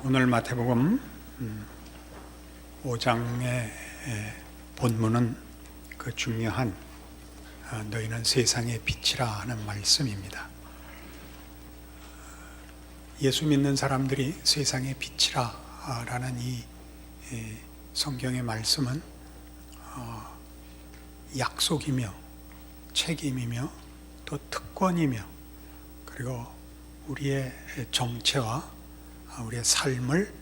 오늘 마태복음 5장의 본문은 그 중요한 너희는 세상의 빛이라 하는 말씀입니다. 예수 믿는 사람들이 세상의 빛이라 라는 이 성경의 말씀은 약속이며 책임이며 또 특권이며 그리고 우리의 정체와 우리의 삶을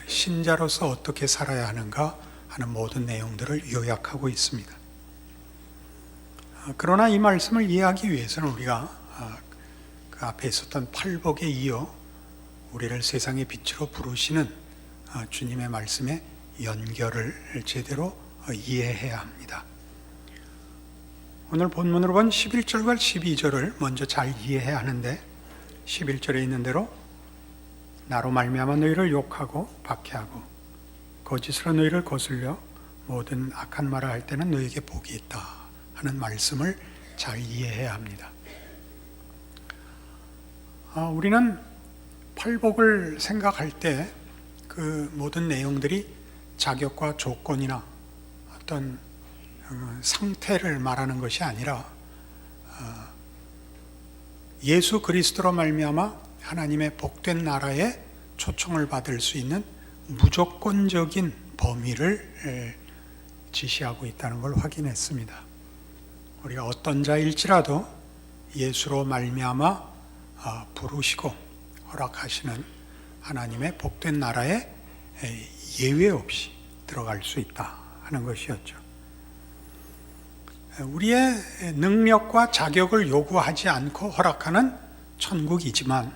신자로서 어떻게 살아야 하는가 하는 모든 내용들을 요약하고 있습니다. 그러나 이 말씀을 이해하기 위해서는 우리가 그 앞에 있었던 팔복에 이어 우리를 세상의 빛으로 부르시는 주님의 말씀의 연결을 제대로 이해해야 합니다. 오늘 본문으로 본 11절과 12절을 먼저 잘 이해해야 하는데 11절에 있는 대로 나로 말미암아 너희를 욕하고 박해하고 거짓으로 너희를 거슬려 모든 악한 말을 할 때는 너희에게 복이 있다 하는 말씀을 잘 이해해야 합니다. 우리는 팔복을 생각할 때 그 모든 내용들이 자격과 조건이나 어떤 상태를 말하는 것이 아니라 예수 그리스도로 말미암아 하나님의 복된 나라에 초청을 받을 수 있는 무조건적인 범위를 지시하고 있다는 걸 확인했습니다. 우리가 어떤 자일지라도 예수로 말미암아 부르시고 허락하시는 하나님의 복된 나라에 예외 없이 들어갈 수 있다 하는 것이었죠. 우리의 능력과 자격을 요구하지 않고 허락하는 천국이지만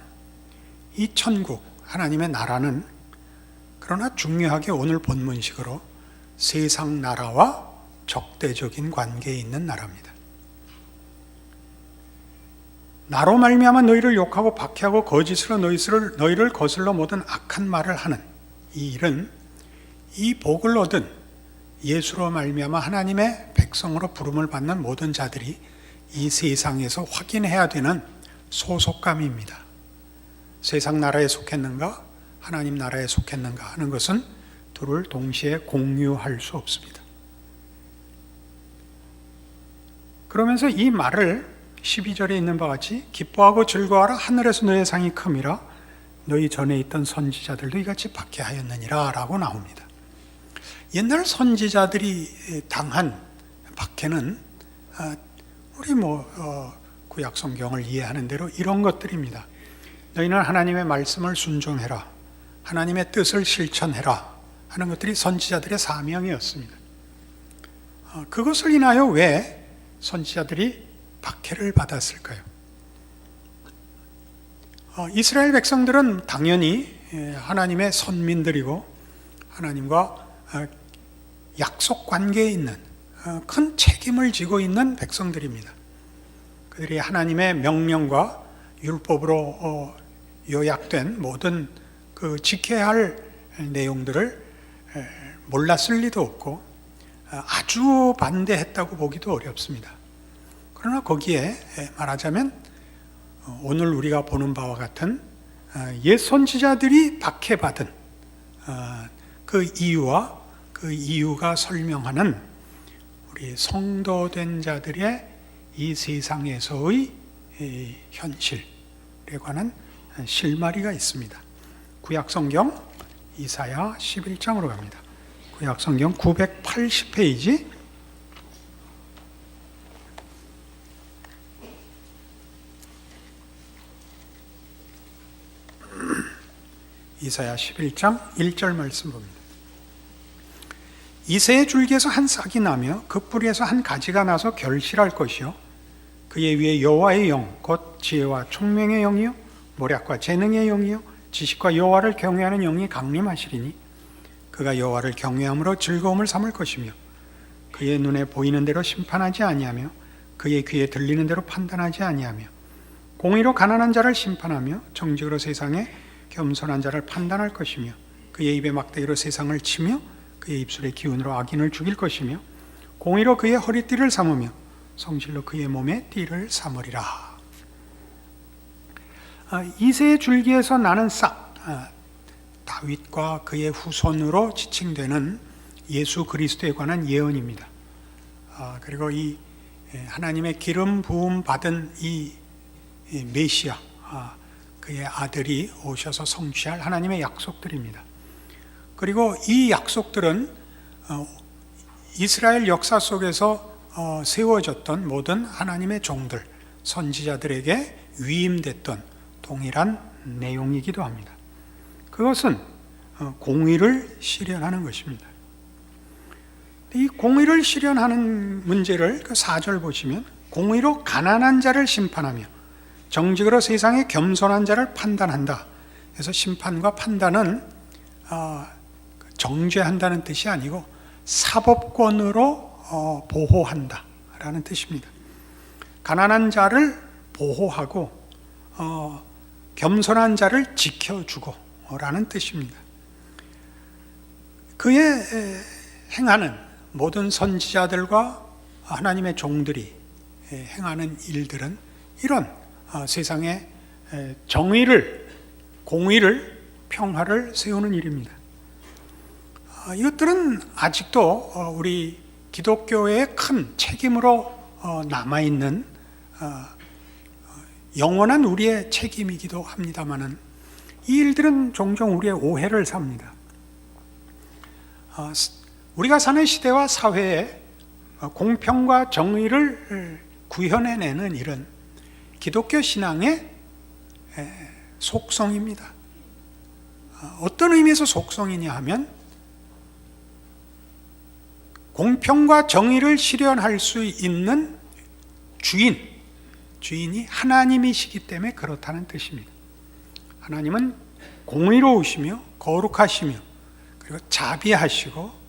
이 천국, 하나님의 나라는 그러나 중요하게 오늘 본문식으로 세상 나라와 적대적인 관계에 있는 나라입니다. 나로 말미암아 너희를 욕하고 박해하고 거짓으로 너희를 거슬러 모든 악한 말을 하는 이 일은 이 복을 얻은 예수로 말미암아 하나님의 백성으로 부름을 받는 모든 자들이 이 세상에서 확인해야 되는 소속감입니다. 세상 나라에 속했는가 하나님 나라에 속했는가 하는 것은 둘을 동시에 공유할 수 없습니다. 그러면서 이 말을 12절에 있는 바와 같이 기뻐하고 즐거워하라 하늘에서 너의 상이 큼이라 너희 전에 있던 선지자들도 이같이 박해하였느니라 라고 나옵니다. 옛날 선지자들이 당한 박해는 우리 구약 성경을 이해하는 대로 이런 것들입니다. 너희는 하나님의 말씀을 순종해라, 하나님의 뜻을 실천해라 하는 것들이 선지자들의 사명이었습니다. 그것을 인하여 왜 선지자들이 박해를 받았을까요? 이스라엘 백성들은 당연히 하나님의 선민들이고 하나님과 약속 관계에 있는 큰 책임을 지고 있는 백성들입니다. 그들이 하나님의 명령과 율법으로 요약된 모든 그 지켜야 할 내용들을 몰랐을 리도 없고 아주 반대했다고 보기도 어렵습니다. 그러나 거기에 말하자면 오늘 우리가 보는 바와 같은 옛 선지자들이 박해받은 그 이유와 그 이유가 설명하는 우리 성도된 자들의 이 세상에서의 현실에 관한 실마리가 있습니다. 구약성경 이사야 11장으로 갑니다. 구약성경 980페이지 이사야 11장 1절 말씀 봅니다. 이새의 줄기에서 한 싹이 나며 그 뿌리에서 한 가지가 나서 결실할 것이요 그의 위에 여호와의 영 곧 지혜와 총명의 영이요 모략과 재능의 영이요 지식과 여호와를 경외하는 영이 강림하시리니 그가 여호와를 경외함으로 즐거움을 삼을 것이며 그의 눈에 보이는 대로 심판하지 아니하며 그의 귀에 들리는 대로 판단하지 아니하며 공의로 가난한 자를 심판하며 정직으로 세상에 겸손한 자를 판단할 것이며 그의 입에 막대기로 세상을 치며 그의 입술의 기운으로 악인을 죽일 것이며 공의로 그의 허리띠를 삼으며 성실로 그의 몸에 띠를 삼으리라. 이새의 줄기에서 나는 싹, 다윗과 그의 후손으로 지칭되는 예수 그리스도에 관한 예언입니다. 그리고 이 하나님의 기름 부음 받은 이 메시아, 그의 아들이 오셔서 성취할 하나님의 약속들입니다. 그리고 이 약속들은 이스라엘 역사 속에서 세워졌던 모든 하나님의 종들, 선지자들에게 위임됐던 동일한 내용이기도 합니다. 그것은 공의를 실현하는 것입니다. 이 공의를 실현하는 문제를 그 4절 보시면, 공의로 가난한 자를 심판하며 정직으로 세상의 겸손한 자를 판단한다. 그래서 심판과 판단은 정죄한다는 뜻이 아니고 사법권으로 보호한다 라는 뜻입니다. 가난한 자를 보호하고 겸손한 자를 지켜주고 라는 뜻입니다. 그의 행하는 모든 선지자들과 하나님의 종들이 행하는 일들은 이런 세상에 정의를, 공의를, 평화를 세우는 일입니다. 이것들은 아직도 우리 기독교의 큰 책임으로 남아있는 영원한 우리의 책임이기도 합니다마는, 이 일들은 종종 우리의 오해를 삽니다. 우리가 사는 시대와 사회에 공평과 정의를 구현해내는 일은 기독교 신앙의 속성입니다. 어떤 의미에서 속성이냐 하면, 공평과 정의를 실현할 수 있는 주인이 하나님이시기 때문에 그렇다는 뜻입니다. 하나님은 공의로우시며 거룩하시며 그리고 자비하시고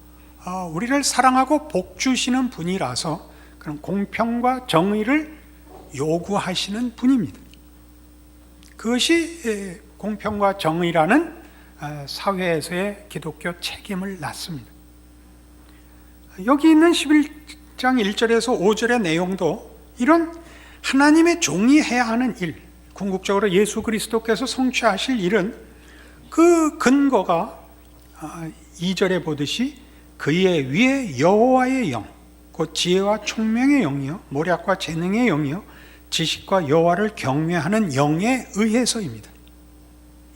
우리를 사랑하고 복 주시는 분이라서 그런 공평과 정의를 요구하시는 분입니다. 그것이 공평과 정의라는 사회에서의 기독교 책임을 낳습니다. 여기 있는 11장 1절에서 5절의 내용도 이런 하나님의 종이 해야 하는 일, 궁극적으로 예수 그리스도께서 성취하실 일은 그 근거가 2절에 보듯이 그의 위에 여호와의 영, 곧 지혜와 총명의 영이요 모략과 재능의 영이요 지식과 여호와를 경외하는 영에 의해서입니다.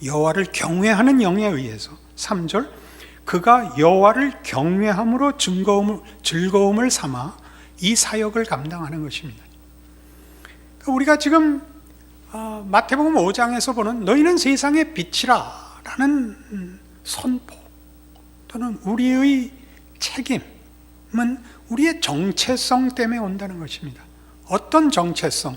여호와를 경외하는 영에 의해서. 3절, 그가 여호와를 경외함으로 즐거움을 삼아 이 사역을 감당하는 것입니다. 우리가 지금 마태복음 5장에서 보는 너희는 세상의 빛이라 라는 선포 또는 우리의 책임은 우리의 정체성 때문에 온다는 것입니다. 어떤 정체성?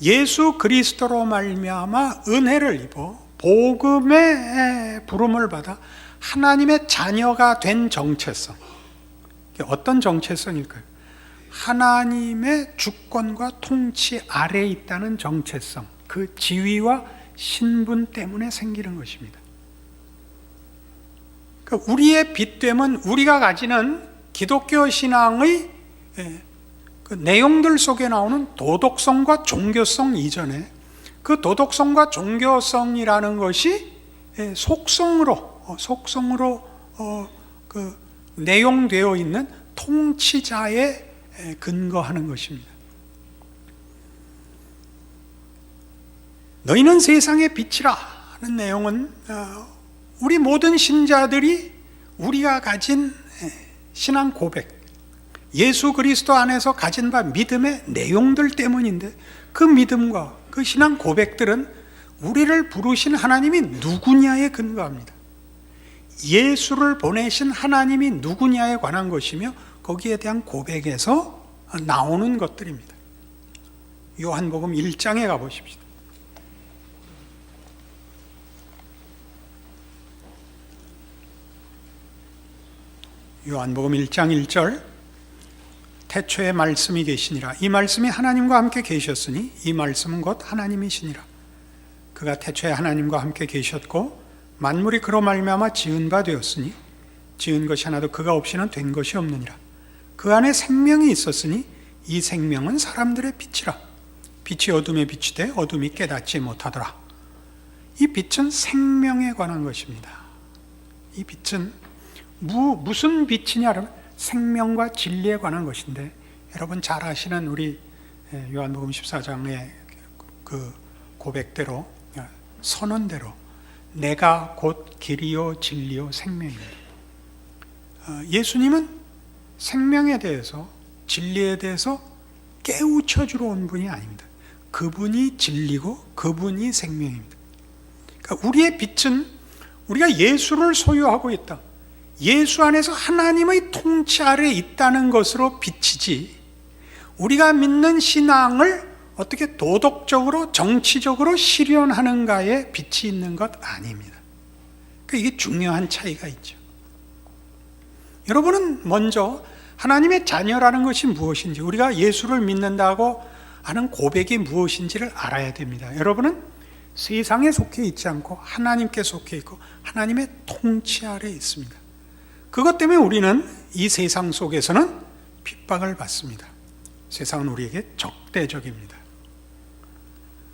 예수 그리스도로 말미암아 은혜를 입어 복음의 부름을 받아 하나님의 자녀가 된 정체성. 어떤 정체성일까요? 하나님의 주권과 통치 아래에 있다는 정체성, 그 지위와 신분 때문에 생기는 것입니다. 우리의 빛됨은 우리가 가지는 기독교 신앙의 그 내용들 속에 나오는 도덕성과 종교성 이전에 그 도덕성과 종교성이라는 것이 속성으로 그 내용되어 있는 통치자에 근거하는 것입니다. 너희는 세상의 빛이라 하는 내용은 우리 모든 신자들이 우리가 가진 신앙 고백, 예수 그리스도 안에서 가진 바 믿음의 내용들 때문인데, 그 믿음과 그 신앙 고백들은 우리를 부르신 하나님이 누구냐에 근거합니다. 예수를 보내신 하나님이 누구냐에 관한 것이며 거기에 대한 고백에서 나오는 것들입니다. 요한복음 1장에 가보십시오. 요한복음 1장 1절, 태초에 말씀이 계시니라. 이 말씀이 하나님과 함께 계셨으니 이 말씀은 곧 하나님이시니라. 그가 태초에 하나님과 함께 계셨고 만물이 그로 말미암아 지은 바 되었으니 지은 것이 하나도 그가 없이는 된 것이 없느니라. 그 안에 생명이 있었으니 이 생명은 사람들의 빛이라. 빛이 어둠에 비추되 어둠이 깨닫지 못하더라. 이 빛은 생명에 관한 것입니다. 이 빛은 무슨 빛이냐 하면 생명과 진리에 관한 것인데, 여러분 잘 아시는 우리 요한복음 14장의 그 고백대로, 선언대로 내가 곧 길이요 진리요 생명입니다. 예수님은 생명에 대해서, 진리에 대해서 깨우쳐 주러 온 분이 아닙니다. 그분이 진리고 그분이 생명입니다. 그러니까 우리의 빛은 우리가 예수를 소유하고 있다, 예수 안에서 하나님의 통치 아래에 있다는 것으로 비치지, 우리가 믿는 신앙을 어떻게 도덕적으로 정치적으로 실현하는가에 빛이 있는 것 아닙니다. 그러니까 이게 중요한 차이가 있죠. 여러분은 먼저 하나님의 자녀라는 것이 무엇인지, 우리가 예수를 믿는다고 하는 고백이 무엇인지를 알아야 됩니다. 여러분은 세상에 속해 있지 않고 하나님께 속해 있고 하나님의 통치 아래에 있습니다. 그것 때문에 우리는 이 세상 속에서는 핍박을 받습니다. 세상은 우리에게 적대적입니다.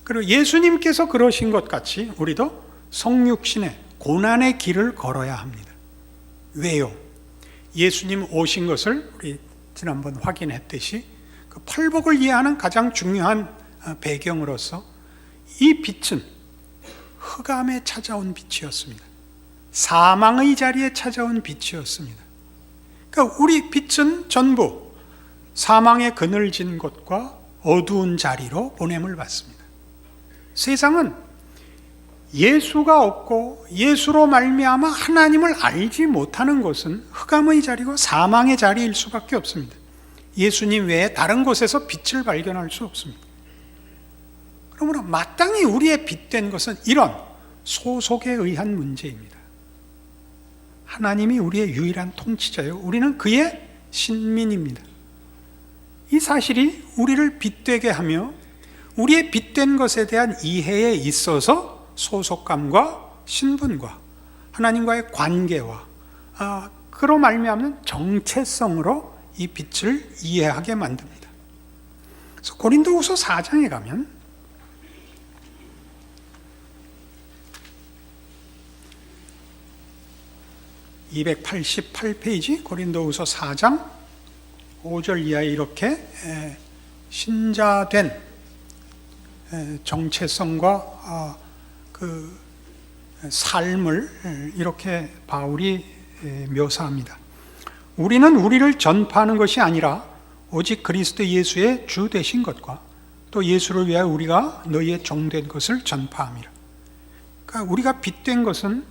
그리고 예수님께서 그러신 것 같이 우리도 성육신의 고난의 길을 걸어야 합니다. 왜요? 예수님 오신 것을 우리 지난번 확인했듯이 그 팔복을 이해하는 가장 중요한 배경으로서 이 빛은 흑암에 찾아온 빛이었습니다. 사망의 자리에 찾아온 빛이었습니다. 그러니까 우리 빛은 전부 사망의 그늘진 곳과 어두운 자리로 보냄을 받습니다. 세상은 예수가 없고 예수로 말미암아 하나님을 알지 못하는 것은 흑암의 자리고 사망의 자리일 수밖에 없습니다. 예수님 외에 다른 곳에서 빛을 발견할 수 없습니다. 그러므로 마땅히 우리의 빛된 것은 이런 소속에 의한 문제입니다. 하나님이 우리의 유일한 통치자요, 우리는 그의 신민입니다. 이 사실이 우리를 빛되게 하며 우리의 빛된 것에 대한 이해에 있어서 소속감과 신분과 하나님과의 관계와 그로 말미암는 정체성으로 이 빛을 이해하게 만듭니다. 그래서 고린도후서 4장에 가면 288페이지 고린도후서 4장 5절 이하에 이렇게 신자된 정체성과 그 삶을 이렇게 바울이 묘사합니다. 우리는 우리를 전파하는 것이 아니라 오직 그리스도 예수의 주 되신 것과 또 예수를 위하여 우리가 너희의 종된 것을 전파함이라. 그러니까 우리가 빛된 것은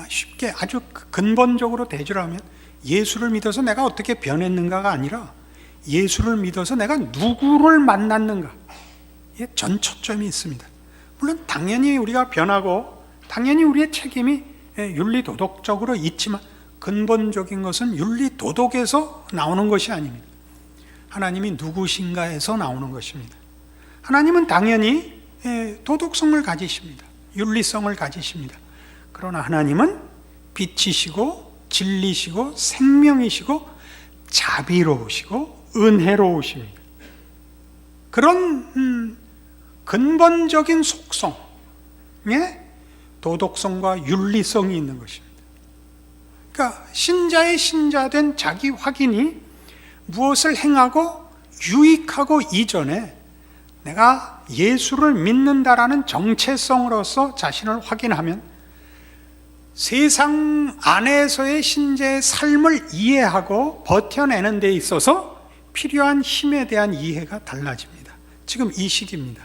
쉽게 아주 근본적으로 대조하면 예수를 믿어서 내가 어떻게 변했는가가 아니라 예수를 믿어서 내가 누구를 만났는가, 이게 전 초점이 있습니다. 물론 당연히 우리가 변하고 당연히 우리의 책임이 윤리도덕적으로 있지만 근본적인 것은 윤리도덕에서 나오는 것이 아닙니다. 하나님이 누구신가에서 나오는 것입니다. 하나님은 당연히 도덕성을 가지십니다. 윤리성을 가지십니다. 그러나 하나님은 빛이시고 진리시고 생명이시고 자비로우시고 은혜로우십니다. 그런 근본적인 속성에 도덕성과 윤리성이 있는 것입니다. 그러니까 신자의 신자된 자기 확인이 무엇을 행하고 유익하고 이전에 내가 예수를 믿는다라는 정체성으로서 자신을 확인하면 세상 안에서의 신자의 삶을 이해하고 버텨내는 데 있어서 필요한 힘에 대한 이해가 달라집니다. 지금 이 시기입니다.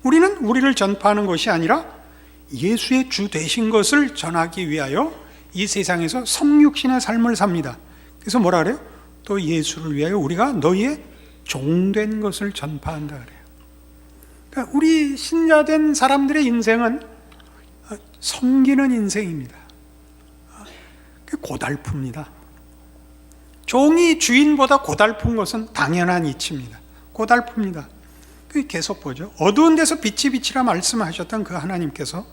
우리는 우리를 전파하는 것이 아니라 예수의 주 되신 것을 전하기 위하여 이 세상에서 성육신의 삶을 삽니다. 그래서 뭐라 그래요? 또 예수를 위하여 우리가 너희의 종된 것을 전파한다 그래요. 그러니까 우리 신자된 사람들의 인생은 섬기는 인생입니다. 고달픕니다. 종이 주인보다 고달픈 것은 당연한 이치입니다. 고달픕니다. 계속 보죠. 어두운 데서 빛이 비치라 말씀하셨던 그 하나님께서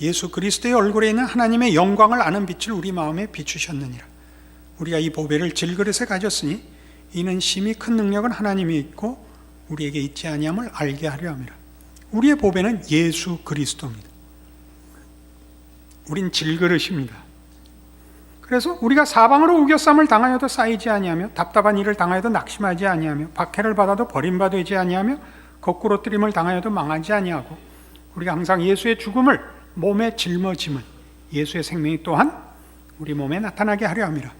예수 그리스도의 얼굴에 있는 하나님의 영광을 아는 빛을 우리 마음에 비추셨느니라. 우리가 이 보배를 질그릇에 가졌으니 이는 심히 큰 능력은 하나님이 있고 우리에게 있지 아니함을 알게 하려 함이라. 우리의 보배는 예수 그리스도입니다. 우린 질그릇입니다. 그래서 우리가 사방으로 우겨쌈을 당하여도 쌓이지 아니하며 답답한 일을 당하여도 낙심하지 아니하며 박해를 받아도 버림받지 아니하며 거꾸로 뜨림을 당하여도 망하지 아니하고 우리가 항상 예수의 죽음을 몸에 짊어짐은 예수의 생명이 또한 우리 몸에 나타나게 하려 함이라.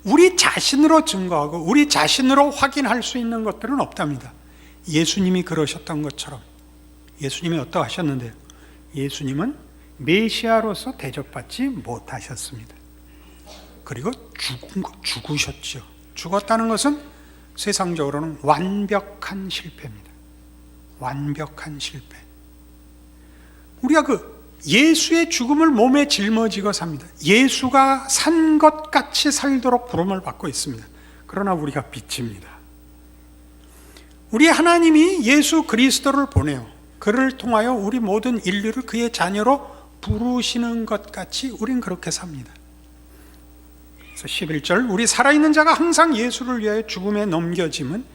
우리 자신으로 증거하고 우리 자신으로 확인할 수 있는 것들은 없답니다. 예수님이 그러셨던 것처럼. 예수님이 어떠하셨는데요? 예수님은 메시아로서 대접받지 못하셨습니다. 그리고 죽으셨죠. 죽었다는 것은 세상적으로는 완벽한 실패입니다. 완벽한 실패. 우리가 예수의 죽음을 몸에 짊어지고 삽니다. 예수가 산 것 같이 살도록 부름을 받고 있습니다. 그러나 우리가 빛입니다. 우리 하나님이 예수 그리스도를 보내요. 그를 통하여 우리 모든 인류를 그의 자녀로 부르시는 것 같이 우린 그렇게 삽니다. 그래서 11절, 우리 살아있는 자가 항상 예수를 위하여 죽음에 넘겨짐은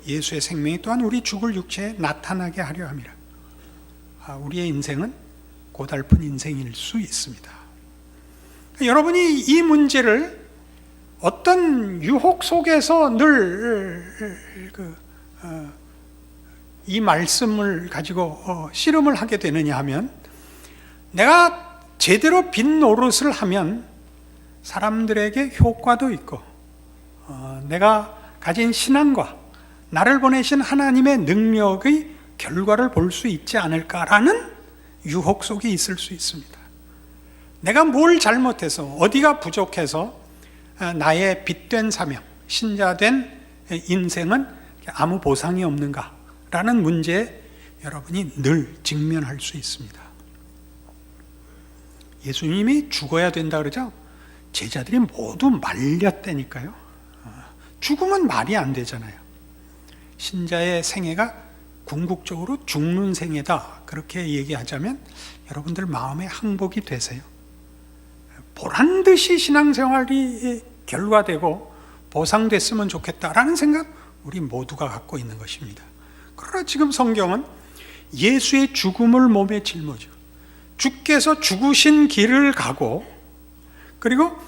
예수의 생명이 또한 우리 죽을 육체에 나타나게 하려 함이라. 우리의 인생은 고달픈 인생일 수 있습니다. 여러분이 이 문제를 어떤 유혹 속에서 늘 이 말씀을 가지고 씨름을 하게 되느냐 하면, 내가 제대로 빈 노릇을 하면 사람들에게 효과도 있고 내가 가진 신앙과 나를 보내신 하나님의 능력의 결과를 볼 수 있지 않을까라는 유혹 속에 있을 수 있습니다. 내가 뭘 잘못해서 어디가 부족해서 나의 빛된 사명, 신자된 인생은 아무 보상이 없는가라는 문제에 여러분이 늘 직면할 수 있습니다. 예수님이 죽어야 된다 그러죠? 제자들이 모두 말렸다니까요. 죽으면 말이 안 되잖아요. 신자의 생애가 궁극적으로 죽는 생애다, 그렇게 얘기하자면 여러분들 마음에 항복이 되세요. 보란듯이 신앙생활이 결과되고 보상됐으면 좋겠다라는 생각 우리 모두가 갖고 있는 것입니다. 그러나 지금 성경은 예수의 죽음을 몸에 짊어지고 주께서 죽으신 길을 가고 그리고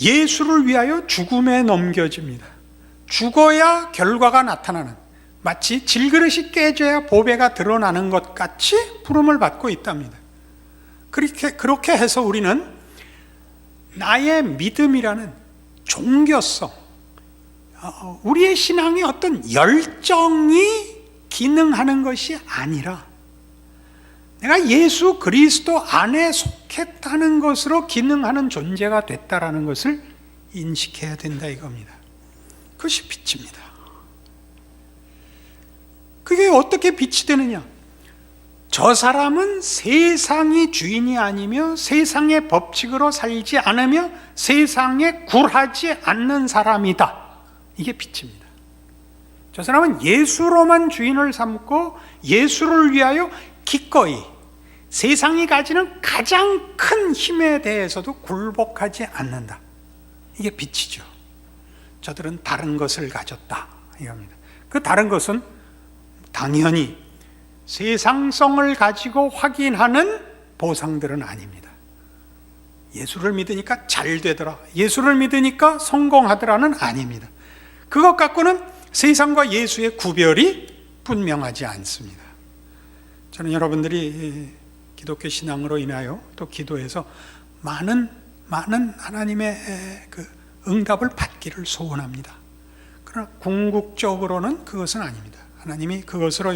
예수를 위하여 죽음에 넘겨집니다. 죽어야 결과가 나타나는, 마치 질그릇이 깨져야 보배가 드러나는 것 같이 부름을 받고 있답니다. 그렇게 해서 우리는 나의 믿음이라는 종교성, 우리의 신앙의 어떤 열정이 기능하는 것이 아니라 내가 예수 그리스도 안에 속했다는 것으로 기능하는 존재가 됐다라는 것을 인식해야 된다 이겁니다. 그것이 빛입니다. 그게 어떻게 빛이 되느냐? 저 사람은 세상이 주인이 아니며 세상의 법칙으로 살지 않으며 세상에 굴하지 않는 사람이다. 이게 빛입니다. 저 사람은 예수로만 주인을 삼고 예수를 위하여 기꺼이 세상이 가지는 가장 큰 힘에 대해서도 굴복하지 않는다. 이게 빛이죠. 저들은 다른 것을 가졌다 이겁니다. 그 다른 것은 당연히 세상성을 가지고 확인하는 보상들은 아닙니다. 예수를 믿으니까 잘 되더라, 예수를 믿으니까 성공하더라는 아닙니다. 그것 갖고는 세상과 예수의 구별이 분명하지 않습니다. 저는 여러분들이 기독교 신앙으로 인하여 또 기도해서 많은 하나님의 그 응답을 받기를 소원합니다. 그러나 궁극적으로는 그것은 아닙니다. 하나님이 그것으로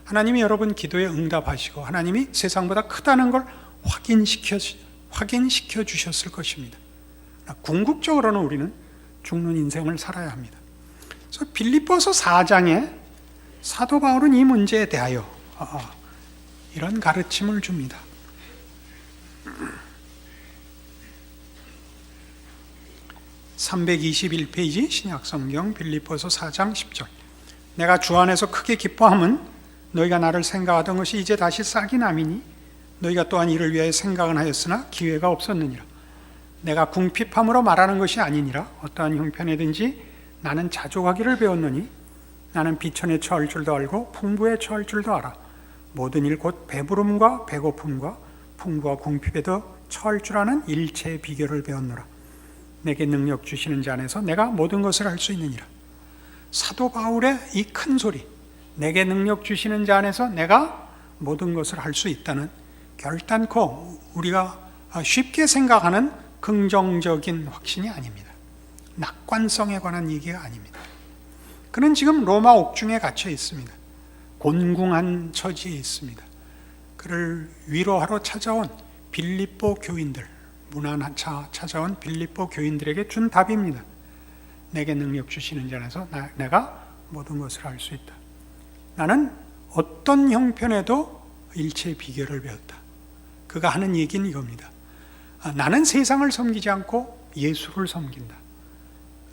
하나님이 여러분 기도에 응답하시고 하나님이 세상보다 크다는 걸 확인시켜 주셨을 것입니다. 궁극적으로는 우리는 죽는 인생을 살아야 합니다. 그래서 빌립보서 4장에 사도 바울은 이 문제에 대하여 이런 가르침을 줍니다. (321페이지) 신약성경 빌립보서 4장 10절. 내가 주 안에서 크게 기뻐함은 너희가 나를 생각하던 것이 이제 다시 싹이 남이니 너희가 또한 이를 위하여 생각은 하였으나 기회가 없었느니라. 내가 궁핍함으로 말하는 것이 아니니라. 어떠한 형편이든지 나는 자족하기를 배웠느니 나는 비천에 처할 줄도 알고 풍부에 처할 줄도 알아. 모든 일 곧 배부름과 배고픔과 풍부와 궁핍에도 처할 줄 아는 일체의 비결을 배웠노라. 내게 능력 주시는 자 안에서 내가 모든 것을 할 수 있느니라. 사도 바울의 이 큰 소리, 내게 능력 주시는 자 안에서 내가 모든 것을 할 수 있다는, 결단코 우리가 쉽게 생각하는 긍정적인 확신이 아닙니다. 낙관성에 관한 얘기가 아닙니다. 그는 지금 로마 옥중에 갇혀 있습니다. 곤궁한 처지에 있습니다. 그를 위로하러 찾아온 빌립보 교인들, 무난하차 찾아온 빌립보 교인들에게 준 답입니다. 내게 능력 주시는 자 안에서 내가 모든 것을 할 수 있다. 나는 어떤 형편에도 일체의 비결을 배웠다. 그가 하는 얘기는 이겁니다. 나는 세상을 섬기지 않고 예수를 섬긴다.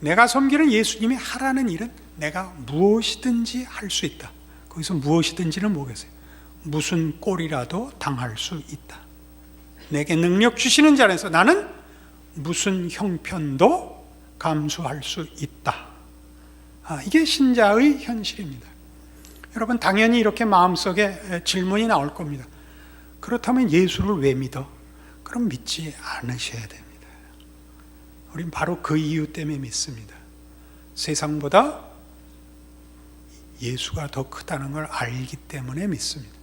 내가 섬기는 예수님이 하라는 일은 내가 무엇이든지 할 수 있다. 거기서 무엇이든지는 뭐겠어요? 무슨 꼴이라도 당할 수 있다. 내게 능력 주시는 자 안에서 나는 무슨 형편도 감수할 수 있다. 이게 신자의 현실입니다. 여러분, 당연히 이렇게 마음속에 질문이 나올 겁니다. 그렇다면 예수를 왜 믿어? 그럼 믿지 않으셔야 됩니다. 우린 바로 그 이유 때문에 믿습니다. 세상보다 예수가 더 크다는 걸 알기 때문에 믿습니다.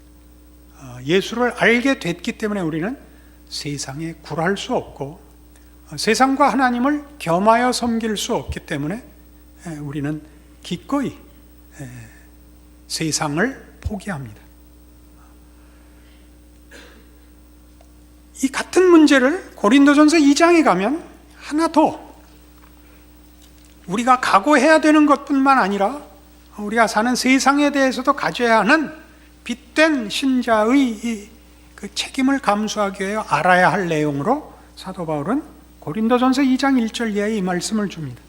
예수를 알게 됐기 때문에 우리는 세상에 굴할 수 없고 세상과 하나님을 겸하여 섬길 수 없기 때문에 우리는 기꺼이 세상을 포기합니다. 이 같은 문제를 고린도전서 2장에 가면 하나 더 우리가 각오해야 되는 것뿐만 아니라 우리가 사는 세상에 대해서도 가져야 하는 빛된 신자의 그 책임을 감수하기 위해 알아야 할 내용으로 사도 바울은 고린도전서 2장 1절 이하에 이 말씀을 줍니다.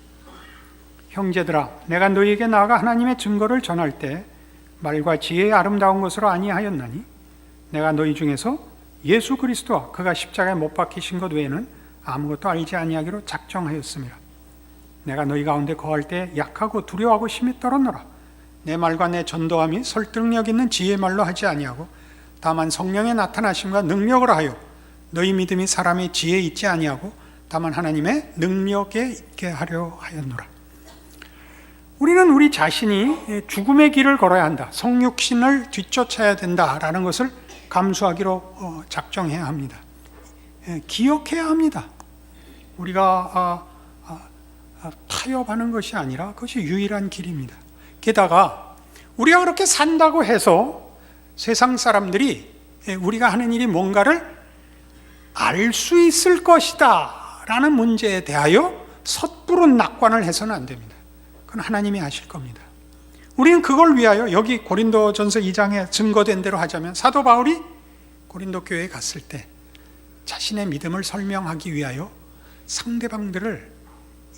형제들아, 내가 너희에게 나아가 하나님의 증거를 전할 때 말과 지혜의 아름다운 것으로 아니하였나니 내가 너희 중에서 예수 그리스도와 그가 십자가에 못 박히신 것 외에는 아무것도 알지 아니하기로 작정하였습니다. 내가 너희 가운데 거할 때 약하고 두려워하고 심히 떨었노라. 내 말과 내 전도함이 설득력 있는 지혜의 말로 하지 아니하고 다만 성령의 나타나심과 능력으로 하여 너희 믿음이 사람의 지혜에 있지 아니하고 다만 하나님의 능력에 있게 하려 하였노라. 우리는 우리 자신이 죽음의 길을 걸어야 한다, 성육신을 뒤쫓아야 된다라는 것을 감수하기로 작정해야 합니다. 기억해야 합니다. 우리가 타협하는 것이 아니라 그것이 유일한 길입니다. 게다가 우리가 그렇게 산다고 해서 세상 사람들이 우리가 하는 일이 뭔가를 알 수 있을 것이다 라는 문제에 대하여 섣부른 낙관을 해서는 안 됩니다. 그건 하나님이 하실 겁니다. 우리는 그걸 위하여 여기 고린도전서 2장에 증거된 대로 하자면 사도 바울이 고린도 교회에 갔을 때 자신의 믿음을 설명하기 위하여 상대방들을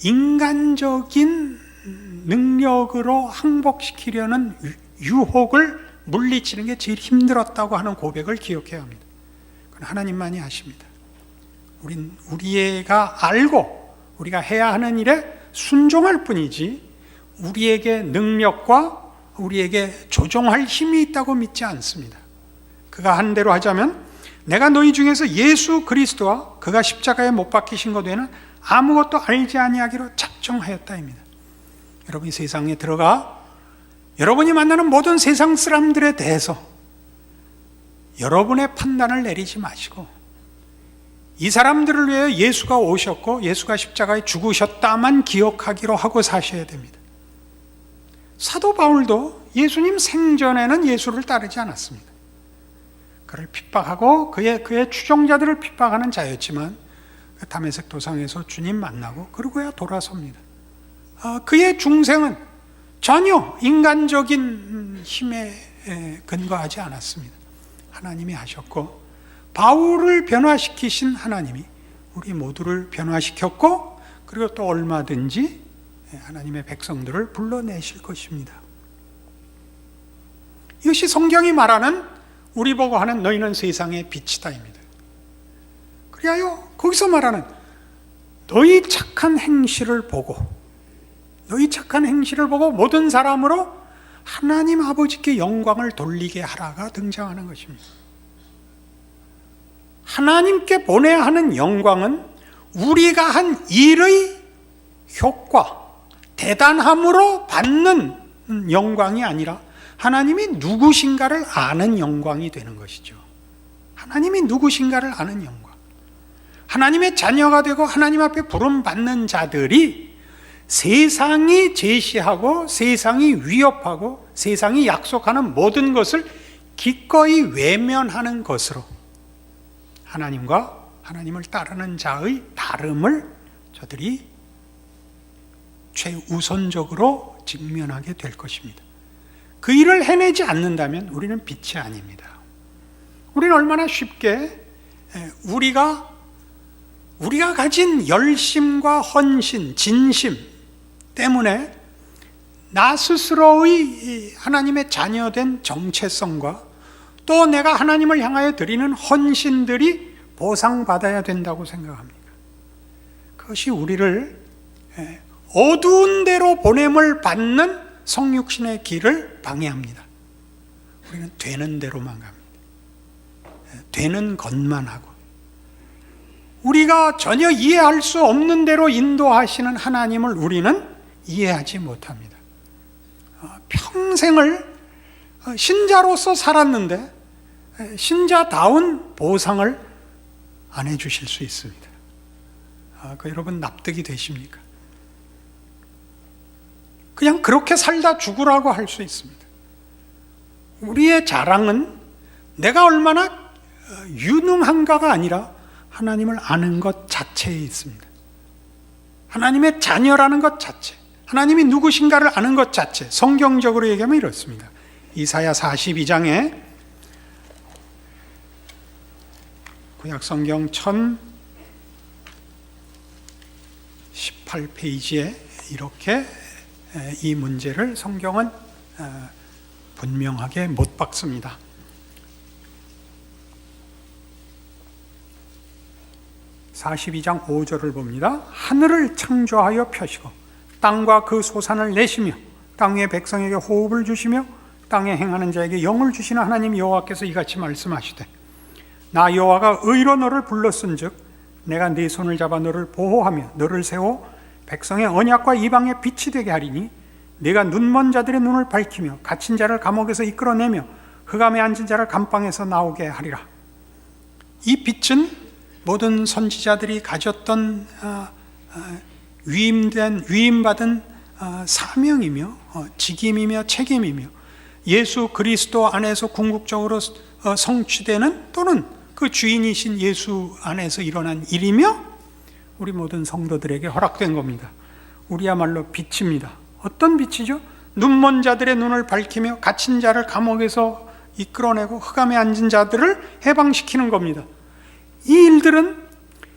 인간적인 능력으로 항복시키려는 유혹을 물리치는 게 제일 힘들었다고 하는 고백을 기억해야 합니다. 그건 하나님만이 하십니다. 우리가 알고 우리가 해야 하는 일에 순종할 뿐이지 우리에게 능력과 우리에게 조종할 힘이 있다고 믿지 않습니다. 그가 한 대로 하자면 내가 너희 중에서 예수 그리스도와 그가 십자가에 못 박히신 것 외에는 아무것도 알지 아니하기로 작정하였다입니다. 여러분이 세상에 들어가 여러분이 만나는 모든 세상 사람들에 대해서 여러분의 판단을 내리지 마시고 이 사람들을 위해 예수가 오셨고 예수가 십자가에 죽으셨다만 기억하기로 하고 사셔야 됩니다. 사도 바울도 예수님 생전에는 예수를 따르지 않았습니다. 그를 핍박하고 그의 추종자들을 핍박하는 자였지만 다메섹 도상에서 주님 만나고 그러고야 돌아섭니다. 그의 중생은 전혀 인간적인 힘에 근거하지 않았습니다. 하나님이 하셨고 바울을 변화시키신 하나님이 우리 모두를 변화시켰고 그리고 또 얼마든지 하나님의 백성들을 불러내실 것입니다. 이것이 성경이 말하는 우리 보고 하는 너희는 세상의 빛이다입니다. 그리하여 거기서 말하는 너희 착한 행실을 보고 너희 착한 행실을 보고 모든 사람으로 하나님 아버지께 영광을 돌리게 하라가 등장하는 것입니다. 하나님께 보내야 하는 영광은 우리가 한 일의 효과, 대단함으로 받는 영광이 아니라 하나님이 누구신가를 아는 영광이 되는 것이죠. 하나님이 누구신가를 아는 영광. 하나님의 자녀가 되고 하나님 앞에 부름받는 자들이 세상이 제시하고 세상이 위협하고 세상이 약속하는 모든 것을 기꺼이 외면하는 것으로 하나님과 하나님을 따르는 자의 다름을 저들이 최우선적으로 직면하게 될 것입니다. 그 일을 해내지 않는다면 우리는 빛이 아닙니다. 우리는 얼마나 쉽게 우리가 가진 열심과 헌신, 진심 때문에 나 스스로의 하나님의 자녀된 정체성과 또 내가 하나님을 향하여 드리는 헌신들이 보상받아야 된다고 생각합니다. 그것이 우리를 어두운 데로 보냄을 받는 성육신의 길을 방해합니다. 우리는 되는 대로만 갑니다. 되는 것만 하고 우리가 전혀 이해할 수 없는 대로 인도하시는 하나님을 우리는 이해하지 못합니다. 평생을 신자로서 살았는데 신자다운 보상을 안 해주실 수 있습니다. 여러분 납득이 되십니까? 그냥 그렇게 살다 죽으라고 할 수 있습니다. 우리의 자랑은 내가 얼마나 유능한가가 아니라 하나님을 아는 것 자체에 있습니다. 하나님의 자녀라는 것 자체, 하나님이 누구신가를 아는 것 자체, 성경적으로 얘기하면 이렇습니다. 이사야 42장에 구약성경 1018페이지에 이렇게 이 문제를 성경은 분명하게 못 박습니다. 42장 5절을 봅니다. 하늘을 창조하여 펴시고 땅과 그 소산을 내시며 땅 위의 백성에게 호흡을 주시며 땅에 행하는 자에게 영을 주시는 하나님 여호와께서 이같이 말씀하시되 나 여호와가 의로 너를 불렀은즉 내가 네 손을 잡아 너를 보호하며 너를 세워 백성의 언약과 이방의 빛이 되게 하리니 네가 눈먼 자들의 눈을 밝히며 갇힌 자를 감옥에서 이끌어내며 흑암에 앉은 자를 감방에서 나오게 하리라. 이 빛은 모든 선지자들이 가졌던 위임받은 사명이며 직임이며 책임이며 예수 그리스도 안에서 궁극적으로 성취되는 또는 그 주인이신 예수 안에서 일어난 일이며 우리 모든 성도들에게 허락된 겁니다. 우리야말로 빛입니다. 어떤 빛이죠? 눈먼 자들의 눈을 밝히며 갇힌 자를 감옥에서 이끌어내고 흑암에 앉은 자들을 해방시키는 겁니다. 이 일들은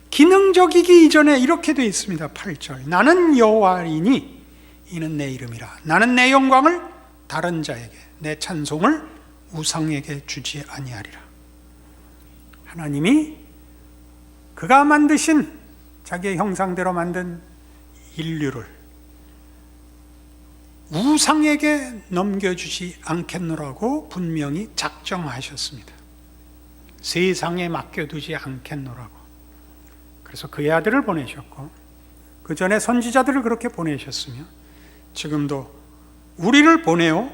기능적이기 이전에 이렇게 되어 있습니다. 8절 나는 여호와이니 이는 내 이름이라. 나는 내 영광을 다른 자에게 내 찬송을 우상에게 주지 아니하리라. 하나님이 그가 만드신 자기의 형상대로 만든 인류를 우상에게 넘겨주지 않겠노라고 분명히 작정하셨습니다. 세상에 맡겨두지 않겠노라고. 그래서 그의 아들을 보내셨고 그 전에 선지자들을 그렇게 보내셨으며 지금도 우리를 보내어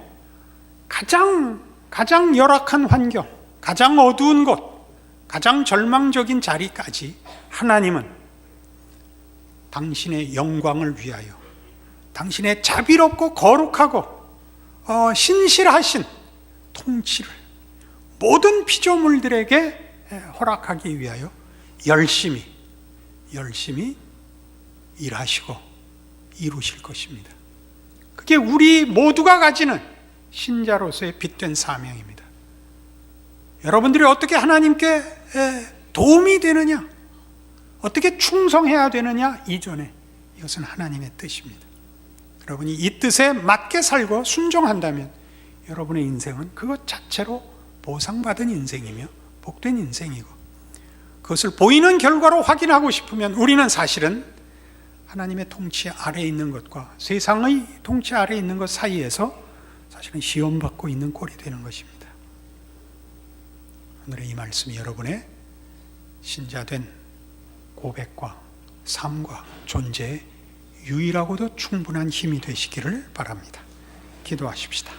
가장 열악한 환경, 가장 어두운 곳, 가장 절망적인 자리까지 하나님은 당신의 영광을 위하여 당신의 자비롭고 거룩하고 신실하신 통치를 모든 피조물들에게 허락하기 위하여 열심히 일하시고 이루실 것입니다. 그게 우리 모두가 가지는 신자로서의 빛된 사명입니다. 여러분들이 어떻게 하나님께 도움이 되느냐, 어떻게 충성해야 되느냐 이전에 이것은 하나님의 뜻입니다. 여러분이 이 뜻에 맞게 살고 순종한다면 여러분의 인생은 그것 자체로 보상받은 인생이며 복된 인생이고, 그것을 보이는 결과로 확인하고 싶으면 우리는 사실은 하나님의 통치 아래에 있는 것과 세상의 통치 아래에 있는 것 사이에서 사실은 시험받고 있는 꼴이 되는 것입니다. 오늘의 이 말씀이 여러분의 신자된 고백과 삶과 존재의 유일하고도 충분한 힘이 되시기를 바랍니다. 기도하십시다.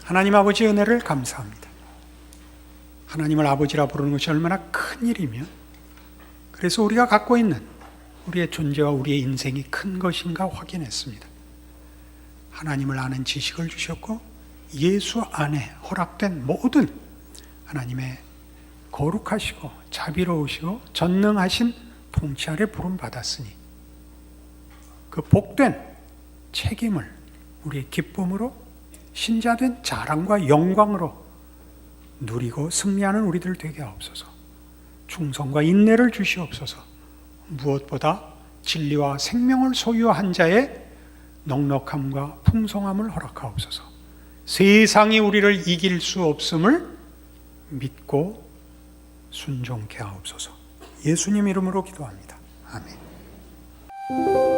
하나님 아버지 은혜를 감사합니다. 하나님을 아버지라 부르는 것이 얼마나 큰 일이면, 그래서 우리가 갖고 있는 우리의 존재와 우리의 인생이 큰 것인가 확인했습니다. 하나님을 아는 지식을 주셨고 예수 안에 허락된 모든 하나님의 거룩하시고 자비로우시고 전능하신 통치 아래 부름받았으니 그 복된 책임을 우리의 기쁨으로 신자된 자랑과 영광으로 누리고 승리하는 우리들 되게 하옵소서. 충성과 인내를 주시옵소서. 무엇보다 진리와 생명을 소유한 자의 넉넉함과 풍성함을 허락하옵소서. 세상이 우리를 이길 수 없음을 믿고 순종케 하옵소서. 예수님 이름으로 기도합니다. 아멘.